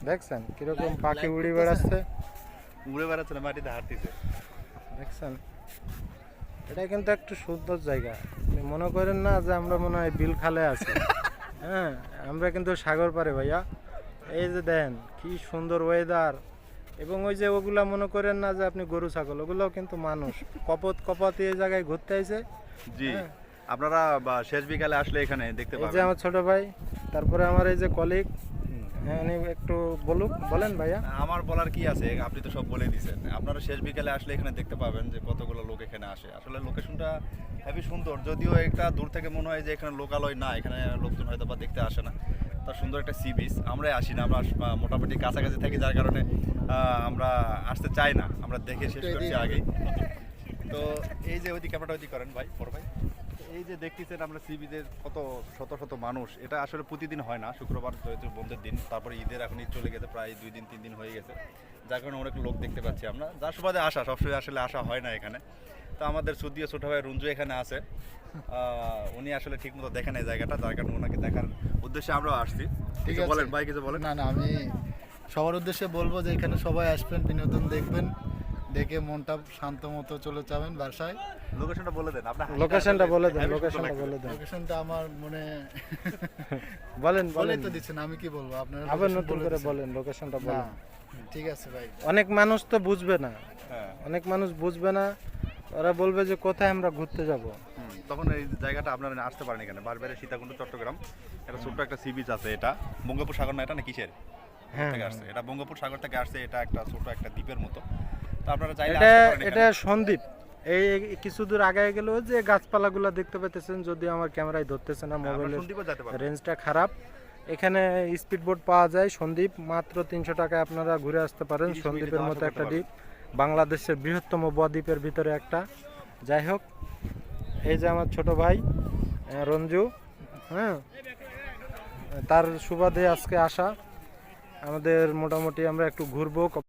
দেখছেন কিরকম পাখি উড়ে বেড়াচ্ছে, উড়ে বেড়াচ্ছে না, মাটিতে হাঁটতেছে। দেখছেন। এটা কিন্তু একটু সুন্দর জায়গা, আপনি মনে করেন না যে আমরা মনে হয় বিল খালে আছি। হ্যাঁ, আমরা কিন্তু সাগর পারে ভাইয়া। এই যে দেন কি সুন্দর ওয়েদার, এবং ওই যে ওগুলা মনে করেন না যে আপনি গরু ছাগল, ওগুলোও কিন্তু মানুষ। কপত এই জায়গায় ঘুরতে আইছে। জি, হ্যাঁ। আপনারা শেষ বিকালে আসলে এখানে দেখতে এই যে পাবেন। আমার ছোট ভাই, তারপরে আমার এই যে কলিগ, উনি একটু বলেন ভাইয়া। আমার বলার কি আছে, আপনি তো সব বলে দিয়েছেন। আপনারা শেষ বিকেলে আসলে এখানে দেখতে পাবেন যে কতগুলো লোক এখানে আসে। আসলে লোকেশনটা হেবি সুন্দর, যদিও একটা দূর থেকে মনে হয় যে এখানে লোকালয় না, এখানে লোকজন হয়তো বা দেখতে আসে না। তার সুন্দর একটা সি বিচ, আমরাই আসি না, আমরা মোটামুটি কাছাকাছি থাকি, যার কারণে আমরা আসতে চাই না, আমরা দেখে শেষ করছি আগেই। তো এই যে ওইদিকে ক্যামেরাটা ওইদিকে করেন ভাই, বড় ভাই। এই যে দেখতেছেন আমরা সি বিচের কত শত শত মানুষ, এটা আসলে প্রতিদিন হয় না, শুক্রবার যেহেতু বন্ধের দিন, তারপরে ঈদের এখন ঈদ চলে গেছে, প্রায় 2 দিন 3 দিন হয়ে গেছে, যার কারণে অনেক লোক দেখতে পাচ্ছি আমরা, যার সুবাদে আসা, সবসময় আসলে আসা হয় না এখানে। তো আমাদের সুদিও ছোট ভাই রঞ্জু এখানে আছে, উনি আসলে ঠিক মতো দেখেন এই জায়গাটা, যার কারণে ওনাকে দেখার উদ্দেশ্যে আমরাও আসছি। ঠিক কিছু আছে। বলেন ভাই, কিছু বলেন। না না, আমি সবার উদ্দেশ্যে বলবো যে এখানে সবাই আসবেন, বিনোদন দেখবেন, দেখে মনটা শান্ত মতো চলে যাবেন বাসায়। লোকেশনটা বলে দেন, আপনার লোকেশনটা বলে দেন, হেবি সুন্দর লোকেশনটা লাগছে। বলে দেন। লোকেশনটা আমার মনে বলেন বলেই বলেন তো দিচ্ছেন, আমি কি বলবো, আপনারা আবার location নতুন বলে করে দিচ্ছেন। বলেন, লোকেশনটা না, বলেন। ঠিক আছে ভাই। অনেক মানুষ তো বুঝবে না, হ্যাঁ। অনেক মানুষ বুঝবে না, ওরা বলবে যে কোথায় আমরা ঘুরতে যাব। তখন এই জায়গাটা আপনারা আসতে পারেন এখানে, বারবারে সীতাকুণ্ড চট্টগ্রাম, এটা ছোট্ট একটা সি বিচ আছে, এটা বঙ্গোপসাগর সাগর না, এটা না কিসের হ্যাঁ, থেকে আসছে, এটা বঙ্গোপসাগর সাগর থেকে আসছে, এটা একটা ছোট একটা দ্বীপের মতো। তো আপনারা চাইলে এটা আসতে পারেন এটা এখানে। সন্দ্বীপ। এই কিছু দূর আগে গেল যে গাছপালাগুলো দেখতে পাইতেছেন, যদি আমার ক্যামেরায় ধরতেছে না, হ্যাঁ, আপনারা মোবাইলের সন্দ্বীপে যেতে পারেন। রেঞ্জটা খারাপ। এখানে স্পিড বোট পাওয়া যায়, সন্দ্বীপ মাত্র 300 টাকায় আপনারা ঘুরে আসতে পারেন। 30 সন্দ্বীপের মিনিটে মতো যাওয়া একটা করতে দ্বীপ, বাংলাদেশের বৃহত্তম বদ্বীপের ভিতরে একটা। যাই হোক, এই যে আমার ছোট ভাই রঞ্জু, হ্যাঁ, তার সুবাদে আজকে আসা আমাদের। মোটামুটি আমরা একটু ঘুরবো।